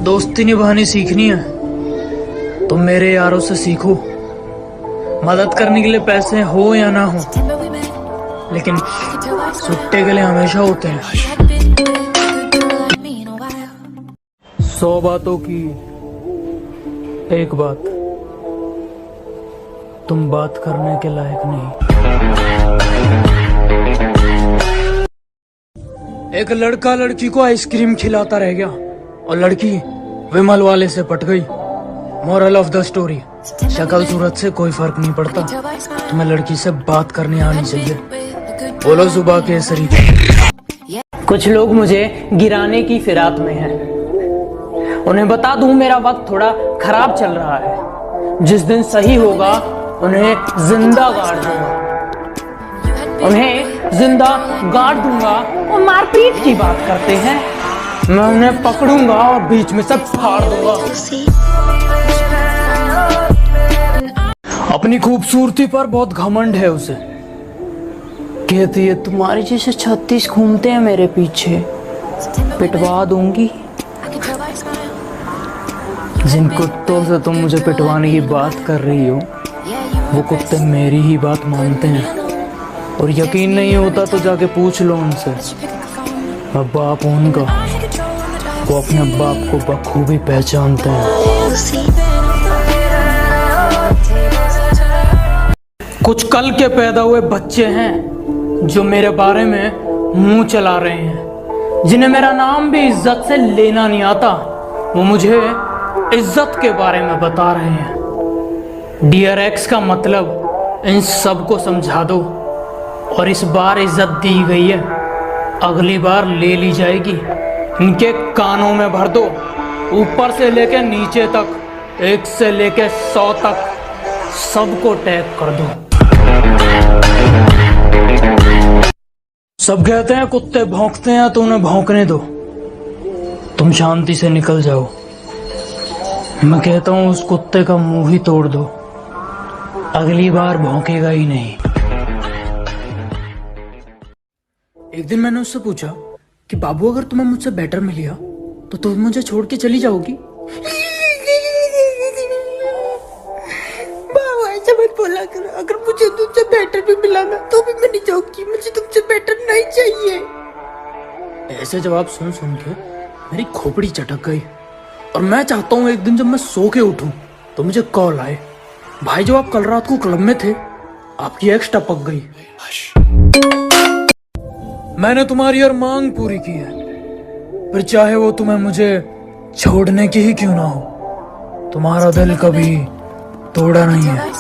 दोस्ती निभानी सीखनी है तो मेरे यारों से सीखो। मदद करने के लिए पैसे हो या ना हो, लेकिन सुट्टे के लिए हमेशा होते हैं। 100 बातों की एक बात, तुम बात करने के लायक नहीं। एक लड़का लड़की को आइसक्रीम खिलाता रह गया और लड़की विमल वाले से पट गई। मोरल ऑफ द स्टोरी, शक्ल सूरत से कोई फर्क नहीं पड़ता, तुम्हें लड़की से बात करनी आनी चाहिए। बोलो जुबान केसरी। कुछ लोग मुझे गिराने की फिराक में हैं। उन्हें बता दूं मेरा वक्त थोड़ा खराब चल रहा है। जिस दिन सही होगा उन्हें जिंदा गाड़ दूंगा, उन्हें जिंदा गाड़ दूंगा। वो मारपीट की बात करते हैं, मैं उन्हें पकड़ूंगा और बीच में सब फाड़ दूंगा। अपनी खूबसूरती पर बहुत घमंड है उसे। कहती है तुम्हारी जैसे 36 घूमते हैं मेरे पीछे, पिटवा दूंगी। जिन कुत्तों से तुम मुझे पिटवाने की बात कर रही हो, वो कुत्ते मेरी ही बात मानते हैं। और यकीन नहीं होता तो जाके पूछ लो उनसे। मैं बाप हूं उनका, वो अपने बाप को बखूबी पहचानते हैं। कुछ कल के पैदा हुए बच्चे हैं जो मेरे बारे में मुंह चला रहे हैं, जिन्हें मेरा नाम भी इज्जत से लेना नहीं आता। वो मुझे इज्जत के बारे में बता रहे हैं। डियर एक्स का मतलब इन सबको समझा दो। और इस बार इज्जत दी गई है, अगली बार ले ली जाएगी। इनके कानों में भर दो, ऊपर से लेके नीचे तक, 1 से लेके 100 तक, सबको टैग कर दो। सब कहते हैं कुत्ते भौंकते हैं तो उन्हें भौंकने दो, तुम शांति से निकल जाओ। मैं कहता हूं उस कुत्ते का मुंह ही तोड़ दो, अगली बार भौंकेगा ही नहीं। एक दिन मैंने उससे पूछा कि बाबू अगर तुम्हें मुझसे बेटर मिल गया तो तुम मुझे छोड़ के चली जाओगी? बाबू ऐसा मत बोला करो, अगर मुझे तुमसे बेटर भी मिला ना तो भी मैं नहीं जाऊंगी, मुझे तुमसे बेटर नहीं चाहिए। ऐसे जवाब सुन सुन के मेरी खोपड़ी चटक गई और मैं चाहता हूँ एक दिन जब मैं सो के उठूं तो मुझे कॉल आए, भाई जब आप कल रात को क्लब में थे आपकी एक्स टपक गई। मैंने तुम्हारी हर मांग पूरी की है, पर चाहे वो तुम्हें मुझे छोड़ने की ही क्यों ना हो, तुम्हारा दिल कभी तोड़ा नहीं है।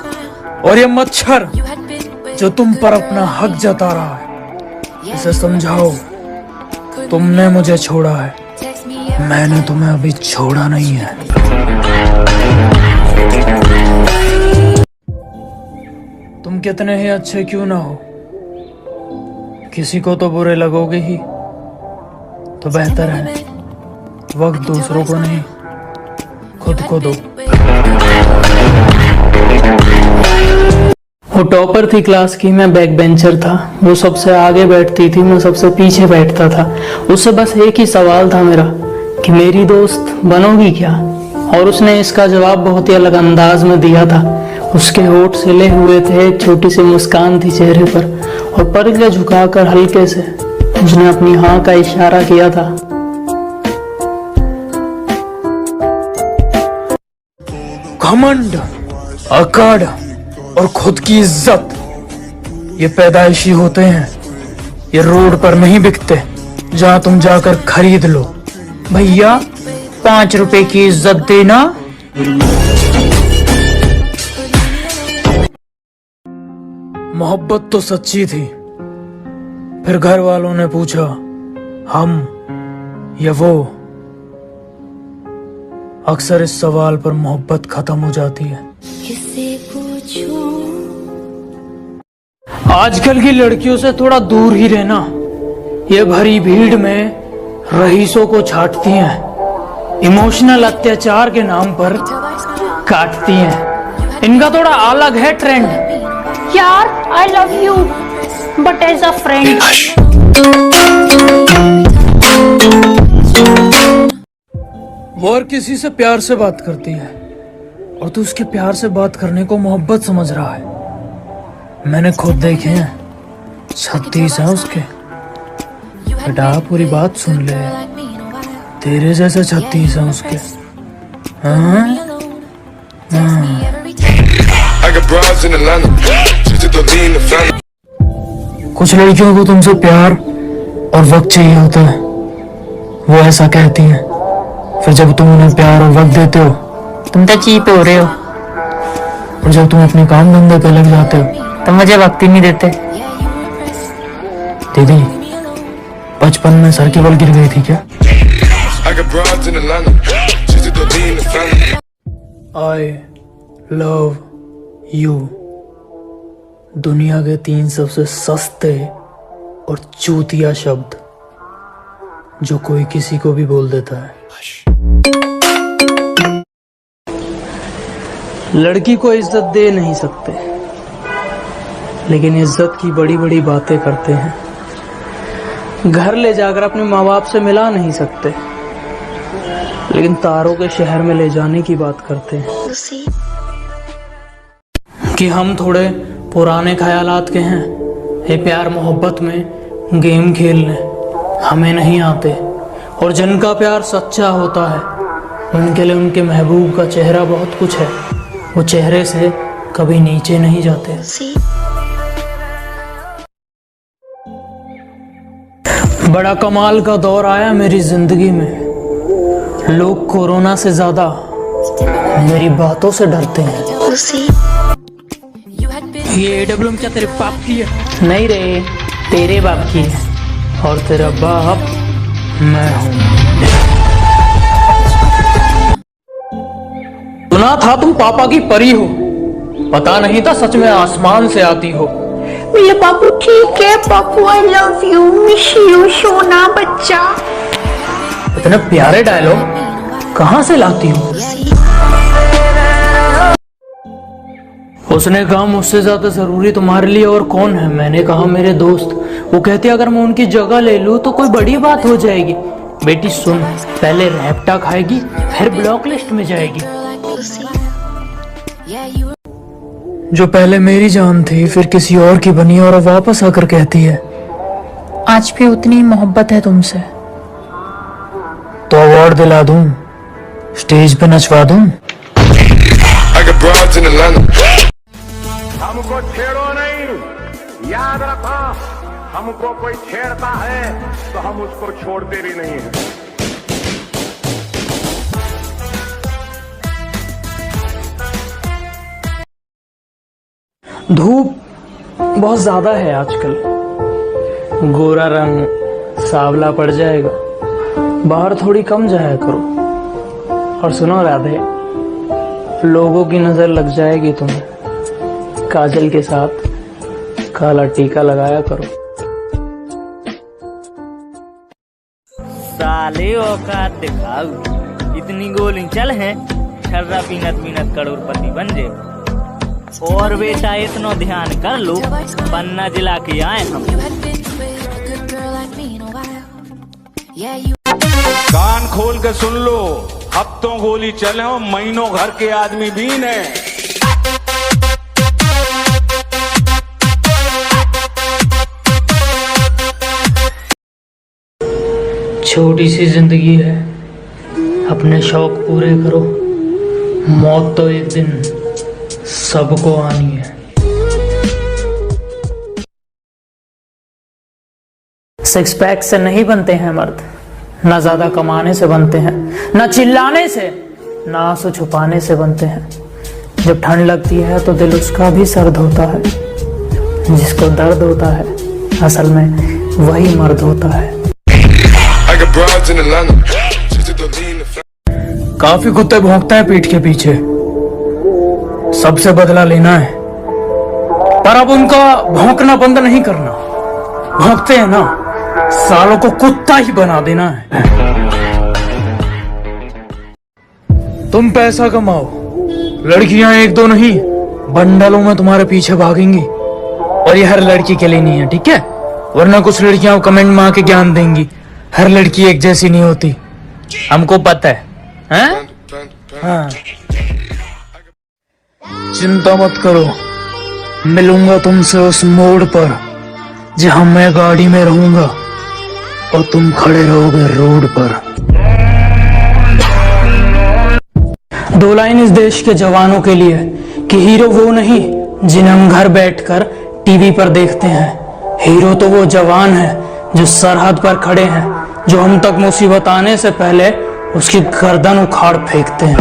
और ये मच्छर जो तुम पर अपना हक जता रहा है, इसे समझाओ तुमने मुझे छोड़ा है, मैंने तुम्हें अभी छोड़ा नहीं है। तुम कितने ही अच्छे क्यों ना हो, किसी को तो बुरे लगोगे ही। तो बेहतर है वक्त दूसरों को नहीं, खुद को दो। वो टॉपर थी क्लास की, मैं बैक बेंचर था। वो सबसे आगे बैठती थी, मैं सबसे पीछे बैठता था। उससे बस एक ही सवाल था मेरा कि मेरी दोस्त बनोगी क्या? और उसने इसका जवाब बहुत ही अलग अंदाज में दिया था। उसके होठ सिले हुए थे, एक छोटी सी मुस्कान थी चेहरे पर, और पलकें झुकाकर हल्के से उसने अपनी हाँ का इशारा किया था। घमंड, अकड़ और खुद की इज्जत, ये पैदाइशी होते हैं, ये रोड पर नहीं बिकते जहां तुम जाकर खरीद लो। भैया 5 रुपए की इज्जत देना। मोहब्बत तो सच्ची थी, फिर घर वालों ने पूछा हम या वो। अक्सर इस सवाल पर मोहब्बत खत्म हो जाती है। आजकल की लड़कियों से थोड़ा दूर ही रहना, ये भरी भीड़ में रईसों को छाटती हैं, इमोशनल अत्याचार के नाम पर काटती हैं। इनका थोड़ा अलग है ट्रेंड। यार I love you but as a friend. वो और किसी से प्यार से बात करती है और तू उसके प्यार से बात करने को मोहब्बत समझ रहा है। मैंने खुद देखे हैं, 36 है उसके। बेटा पूरी बात सुन ले, तेरे जैसे 36 है उसके। हाँ? कुछ लड़कियों को तुमसे प्यार और वक्त चाहिए होता है, वो ऐसा कहती हैं। फिर जब तुम उन्हें प्यार और वक्त देते हो, तुम तो चीप हो रहे हो। और जब तुम अपने काम धंधे पे लग जाते हो, तुम मुझे वक्त ही नहीं देते। दीदी बचपन में सर के बल गिर गई थी क्या? आई लव यू दुनिया के 3 सबसे सस्ते और चूतिया शब्द जो कोई किसी को भी बोल देता है। लड़की को इज्जत दे नहीं सकते, लेकिन इज्जत की बड़ी बड़ी बातें करते हैं। घर ले जाकर अपने माँ बाप से मिला नहीं सकते, लेकिन तारों के शहर में ले जाने की बात करते हैं। कि हम थोड़े पुराने ख्यालात के हैं, ये प्यार मोहब्बत में गेम खेलने हमें नहीं आते। और जिनका प्यार सच्चा होता है, उनके लिए उनके महबूब का चेहरा बहुत कुछ है। वो चेहरे से कभी नीचे नहीं जाते। बड़ा कमाल का दौर आया मेरी जिंदगी में। लोग कोरोना से ज्यादा मेरी बातों से डरते हैं। ये AWM क्या तेरे बाप की है? नहीं रे, तेरे बाप की है। और तेरा बाप मैं हूं। सुना था तुम पापा की परी हो, पता नहीं था सच में आसमान से आती हो। मेरे पापू ठीक है Papu, I love you, miss you सोना बच्चा। इतने प्यारे डायलॉग कहां से लाती हो? उसने कहा मुझसे ज्यादा जरूरी तुम्हारे लिए और कौन है? मैंने कहा मेरे दोस्त। वो कहते अगर मैं उनकी जगह ले लूं तो कोई बड़ी बात हो जाएगी। बेटी सुन, पहले रैप्टा खाएगी फिर ब्लॉक लिस्ट में जाएगी। जो पहले मेरी जान थी फिर किसी और की बनी और वापस आकर कहती है आज भी उतनी मोहब्बत है तुमसे। तो अवार्ड दिला दूं, स्टेज पे नचवा दूं। हमको छेड़ो नहीं, याद रखो, हमको कोई छेड़ता है तो हम उसको छोड़ते भी नहीं है। धूप बहुत ज्यादा है आजकल, गोरा रंग सांवला पड़ जाएगा। बाहर थोड़ी कम जाया करो। और सुनो राधे, लोगों की नजर लग जाएगी तुम्हें। काजल के साथ काला टीका लगाया करो। साले औकात दिखाऊ, इतनी गोली चल है, छर्रा पीनत पीनत करोड़पति बन जे। और बेटा इतना ध्यान कर लो, पन्ना जिला के आए हम। कान खोल के सुन लो, हफ्तों गोली चले हो, महीनों घर के आदमी भी ने। छोटी सी जिंदगी है, अपने शौक पूरे करो। मौत तो एक दिन सबको आनी है। सिक्स पैक से नहीं बनते हैं मर्द, ना ज्यादा कमाने से बनते हैं, ना चिल्लाने से, ना आंसू छुपाने से बनते हैं। जब ठंड लगती है तो दिल उसका भी सर्द होता है। जिसको दर्द होता है असल में वही मर्द होता है। काफी कुत्ते भौंकते हैं पीठ के पीछे, सबसे बदला लेना है, पर अब उनका भौंकना बंद नहीं करना। भौंकते हैं ना, सालों को कुत्ता ही बना देना है। तुम पैसा कमाओ, लड़कियां एक दो नहीं बंडलों में तुम्हारे पीछे भागेंगी। और ये हर लड़की के लिए नहीं है, ठीक है? वरना कुछ लड़कियां कमेंट में आके ज्ञान देंगी हर लड़की एक जैसी नहीं होती। हमको पता है हैं? हाँ। चिंता मत करो, मिलूंगा तुमसे उस मोड़ पर जहां मैं गाड़ी में रहूंगा और तुम खड़े रहोगे रोड पर। दो लाइन इस देश के जवानों के लिए कि हीरो वो नहीं जिन्हें हम घर बैठकर टीवी पर देखते हैं। हीरो तो वो जवान है जो सरहद पर खड़े हैं, जो हम तक मुसीबत आने से पहले उसकी गर्दन उखाड़ फेंकते हैं।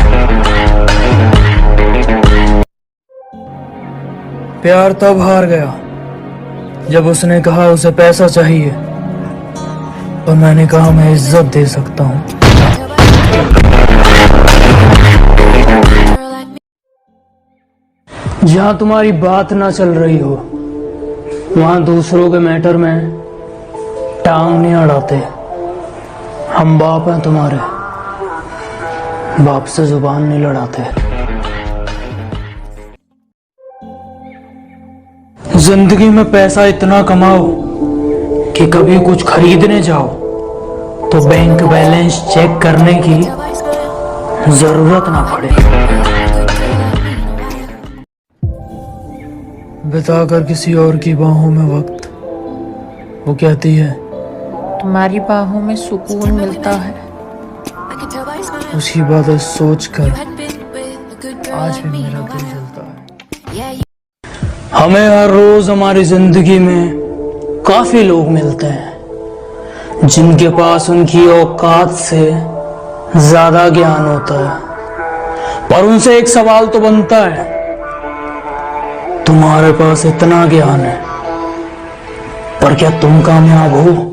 प्यार तब हार गया जब उसने कहा उसे पैसा चाहिए और मैंने कहा मैं इज्जत दे सकता हूँ। जहां तुम्हारी बात ना चल रही हो वहां दूसरों के मैटर में टांग नहीं अड़ाते। हम बाप हैं तुम्हारे, बाप से जुबान नहीं लड़ाते। जिंदगी में पैसा इतना कमाओ कि कभी कुछ खरीदने जाओ तो बैंक बैलेंस चेक करने की जरूरत ना पड़े। बिताकर किसी और की बाहों में वक्त, वो कहती है तुम्हारी बाहों में सुकून मिलता है। उसकी बातें सोचकर आज भी मेरा दिल जलता है। हमें हर रोज हमारी जिंदगी में काफी लोग मिलते हैं जिनके पास उनकी औकात से ज्यादा ज्ञान होता है, पर उनसे एक सवाल तो बनता है, तुम्हारे पास इतना ज्ञान है पर क्या तुम कामयाब हो?